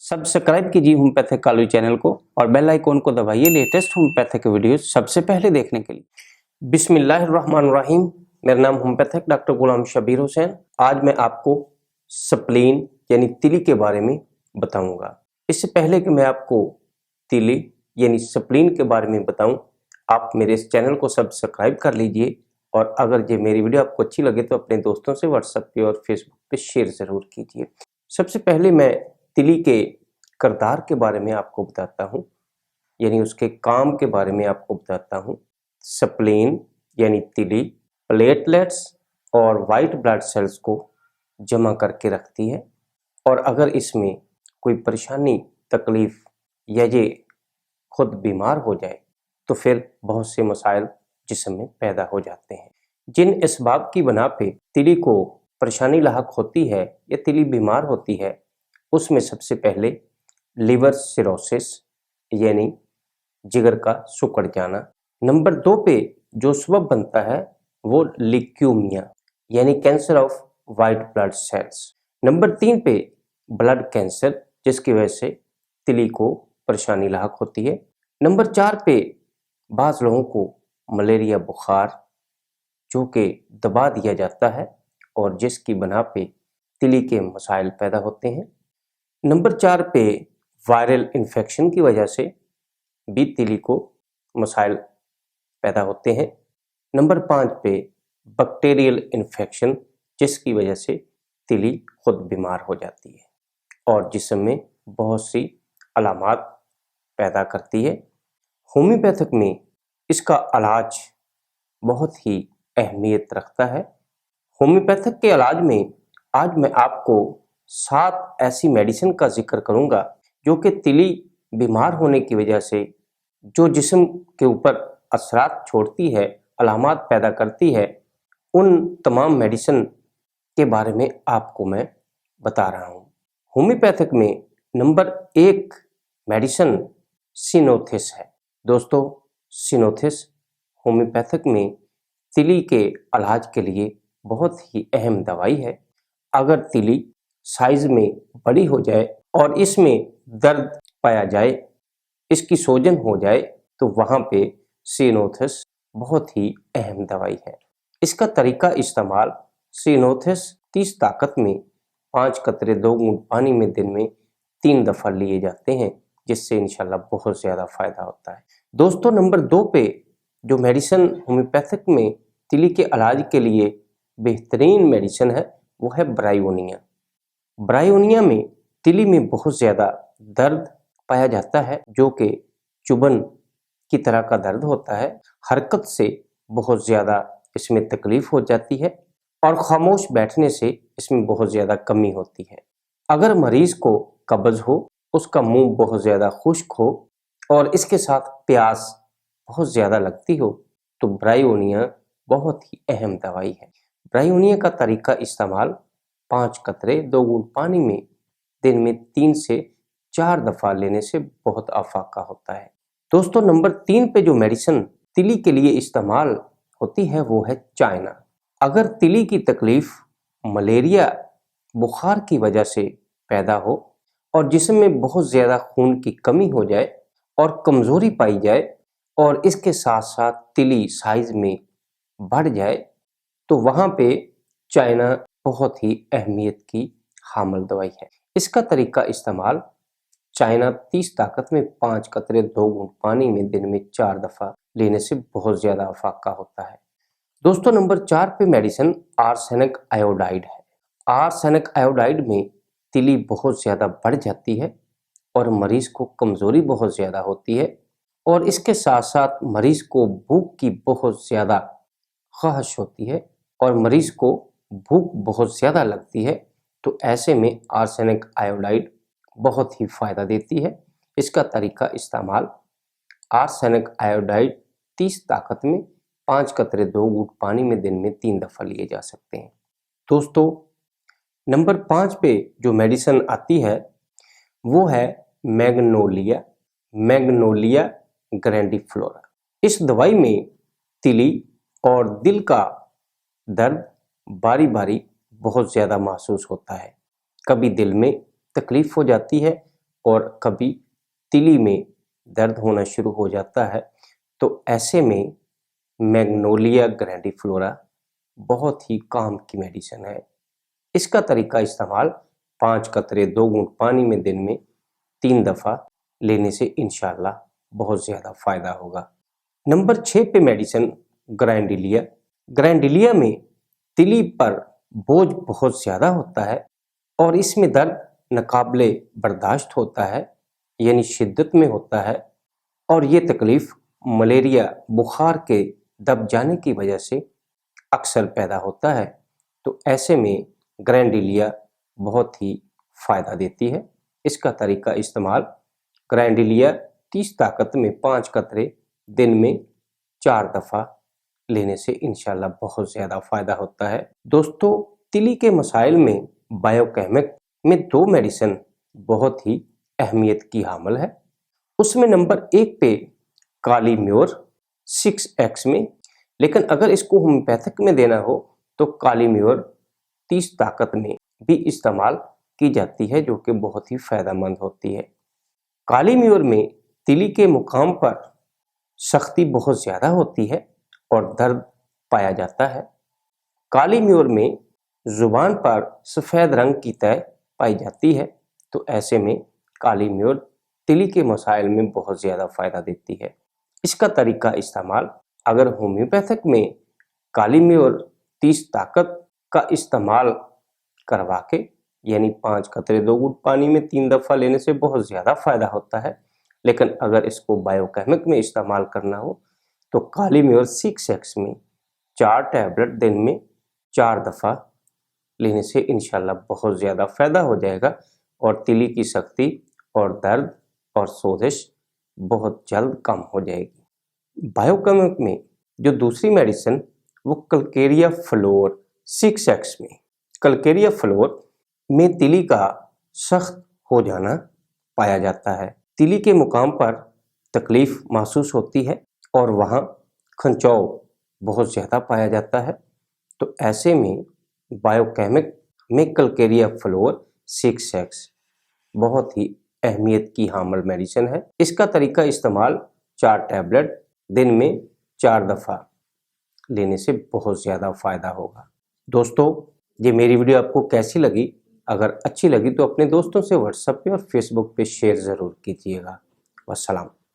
Subscribe कीजिए homeopathic college channel को और बेल आइकॉन को दबाइए लेटेस्ट होम्योपैथिक वीडियोस सबसे पहले देखने के लिए। बिस्मिल्लाहिर्रहमानिर्रहीम। मेरा नाम होम्योपैथिक डॉक्टर गुलाम शबीर हुसैन। आज मैं आपको स्प्लीन यानी तिली के बारे में बताऊंगा। इससे पहले कि मैं आपको तिली यानी स्प्लीन के बारे में बताऊं, आप मेरे इस चैनल को सब्सक्राइब कर लीजिए और अगर ये मेरी वीडियो आपको अच्छी लगे तो अपने दोस्तों से व्हाट्सएप पे और फेसबुक पे शेयर ज़रूर कीजिए। सबसे पहले मैं तिली के किरदार के बारे में आपको बताता हूँ, यानी उसके काम के बारे में आपको बताता हूँ। स्प्लीन यानी तिली प्लेटलेट्स और वाइट ब्लड सेल्स को जमा करके रखती है और अगर इसमें कोई परेशानी तकलीफ या ये खुद बीमार हो जाए तो फिर बहुत से मसाइल जिस्म में पैदा हो जाते हैं। जिन इसबाब की बना पे तिली को परेशानी लाहक होती है या तिली बीमार होती है, उसमें सबसे पहले लिवर सिरोसिस यानी जिगर का सिकुड़ जाना। नंबर 2 पे जो सबब बनता है वो ल्यूकेमिया यानी cancer of white blood cells. Number 3 पे ब्लड कैंसर, जिसकी वजह से तिली को परेशानी लाहक होती है। नंबर 4 पे बाज़ लोगों को मलेरिया बुखार जो कि दबा दिया जाता है और जिसकी बना पे तिली के मसाइल पैदा होते हैं। नंबर 4 पे वायरल इन्फेक्शन की वजह से भी तिली को मसाइल पैदा होते हैं। नंबर 5 पे बैक्टीरियल इन्फेक्शन, जिसकी वजह से तिली खुद बीमार हो जाती है और जिस्म में बहुत सी अलामात पैदा करती है। होम्योपैथिक में इसका इलाज बहुत ही अहमियत रखता है। होम्योपैथिक के इलाज में आज मैं आपको 7 ऐसी मेडिसिन का जिक्र करूंगा जो कि तिली बीमार होने की वजह से जो जिस्म के ऊपर असरात छोड़ती है, अलामात पैदा करती है, उन तमाम मेडिसिन के बारे में आपको मैं बता रहा हूँ। होम्योपैथिक में नंबर 1 मेडिसिन सिनोथिस है। दोस्तों, सिनोथिस होम्योपैथिक में तिली के इलाज के लिए बहुत ही अहम दवाई है। अगर तिली साइज में बड़ी हो जाए और इसमें दर्द पाया जाए, इसकी सोजन हो जाए, तो वहाँ पे सिनोथिस बहुत ही अहम दवाई है। इसका तरीका इस्तेमाल सिनोथिस 30 ताकत में 5 कतरे 2 घूंट पानी में दिन में 3 दफ़ा लिए जाते हैं, जिससे इंशाल्लाह बहुत ज़्यादा फ़ायदा होता है। दोस्तों, नंबर 2 पे जो मेडिसिन होम्योपैथिक में तिली के इलाज के लिए बेहतरीन मेडिसिन है वो है ब्रायोनिया। ब्रायोनिया में तिली में बहुत ज़्यादा दर्द पाया जाता है, जो कि चुभन की तरह का दर्द होता है। हरकत से बहुत ज़्यादा इसमें तकलीफ़ हो जाती है और खामोश बैठने से इसमें बहुत ज़्यादा कमी होती है। अगर मरीज़ को कब्ज़ हो, उसका मुंह बहुत ज़्यादा खुश्क हो और इसके साथ प्यास बहुत ज़्यादा लगती हो, तो ब्रायोनिया बहुत ही अहम दवाई है। ब्रायोनिया का तरीका इस्तेमाल 5 कतरे 2 घूंट पानी में दिन में 3 से 4 दफ़ा लेने से बहुत अफाका होता है। दोस्तों, नंबर 3 पे जो मेडिसिन तिली के लिए इस्तेमाल होती है वो है चाइना। अगर तिली की तकलीफ मलेरिया बुखार की वजह से पैदा हो और जिस्म में बहुत ज़्यादा खून की कमी हो जाए और कमज़ोरी पाई जाए और इसके साथ साथ तिली साइज में बढ़ जाए, तो वहाँ पे चाइना बहुत ही अहमियत की हामिल दवाई है। इसका तरीका इस्तेमाल चाइना 30 ताकत में 5 कतरे 2 घूंट पानी में दिन में 4 दफ़ा लेने से बहुत ज़्यादा अफाका होता है। दोस्तों, नंबर 4 पे मेडिसिन आर्सेनिक आयोडाइड है। आर्सेनिक आयोडाइड में तिली बहुत ज़्यादा बढ़ जाती है और मरीज़ को कमज़ोरी बहुत ज़्यादा होती है और इसके साथ साथ मरीज़ को भूख की बहुत ज़्यादा ख्वाहिश होती है और मरीज़ को भूख बहुत ज़्यादा लगती है। तो ऐसे में आर्सेनिक आयोडाइड बहुत ही फ़ायदा देती है। इसका तरीका इस्तेमाल आर्सेनिक आयोडाइड 30 ताकत में 5 कतरे 2 घूंट पानी में दिन में 3 दफ़ा लिए जा सकते हैं। दोस्तों, नंबर 5 पे जो मेडिसिन आती है वो है मैग्नोलिया ग्रैंडिफ्लोरा। इस दवाई में तिली और दिल का दर्द बारी बारी बहुत ज़्यादा महसूस होता है। कभी दिल में तकलीफ़ हो जाती है और कभी तिली में दर्द होना शुरू हो जाता है तो ऐसे में मैग्नोलिया ग्रैंडिफ्लोरा बहुत ही काम की मेडिसिन है। इसका तरीका इस्तेमाल 5 कतरे 2 घूंट पानी में दिन में 3 दफ़ा लेने से इंशाल्लाह बहुत ज़्यादा फ़ायदा होगा। नंबर 6 पे मेडिसिन ग्रैंडिलिया। ग्रैंडिलिया में तिली पर बोझ बहुत ज़्यादा होता है और इसमें दर्द नाकाबिले बर्दाश्त होता है, यानी शिद्दत में होता है, और ये तकलीफ़ मलेरिया बुखार के दब जाने की वजह से अक्सर पैदा होता है। तो ऐसे में ग्रैंडिलिया बहुत ही फ़ायदा देती है। इसका तरीका इस्तेमाल ग्रैंडिलिया 30 ताकत में 5 कतरे दिन में 4 दफ़ा लेने से इंशाल्लाह बहुत ज़्यादा फ़ायदा होता है। दोस्तों, तिली के मसाइल में बायोकेमिक में 2 मेडिसिन बहुत ही अहमियत की हामिल है। उसमें नंबर 1 पे काली म्योर 6x में, लेकिन अगर इसको होम्योपैथिक में देना हो तो काली म्योर 30 ताकत में भी इस्तेमाल की जाती है, जो कि बहुत ही फ़ायदेमंद होती है। काली म्योर में तिली के मुकाम पर सख्ती बहुत ज़्यादा होती है और दर्द पाया जाता है। काली म्योर में ज़ुबान पर सफ़ेद रंग की तह पाई जाती है, तो ऐसे में काली म्योर तिली के मसाइल में बहुत ज़्यादा फ़ायदा देती है। इसका तरीका इस्तेमाल अगर होम्योपैथिक में काली म्योर 30 ताकत का इस्तेमाल करवा के, यानी 5 कतरे 2 घूंट पानी में 3 दफ़ा लेने से बहुत ज़्यादा फ़ायदा होता है, लेकिन अगर इसको बायोकेमिक में इस्तेमाल करना हो तो काली म्योर 6x में 4 टैबलेट दिन में 4 दफ़ा लेने से इंशाल्लाह बहुत ज़्यादा फ़ायदा हो जाएगा और तिली की सख्ती और दर्द और सोजिश बहुत जल्द कम हो जाएगी। बायोकेमिक में जो दूसरी मेडिसिन वो कलकेरिया फ्लोर 6x में, कलकेरिया फ्लोर में तिली का सख्त हो जाना पाया जाता है। तिली के मुकाम पर तकलीफ़ महसूस होती है और वहाँ खंचाव बहुत ज़्यादा पाया जाता है, तो ऐसे में बायोकेमिक में कलकेरिया फ्लोर 6x बहुत ही अहमियत की हामिल मेडिसिन है। इसका तरीका इस्तेमाल 4 टैबलेट दिन में 4 दफ़ा लेने से बहुत ज़्यादा फ़ायदा होगा। दोस्तों, ये मेरी वीडियो आपको कैसी लगी? अगर अच्छी लगी तो अपने दोस्तों से व्हाट्सएप पे और फेसबुक पे शेयर ज़रूर कीजिएगा। वस्सलाम।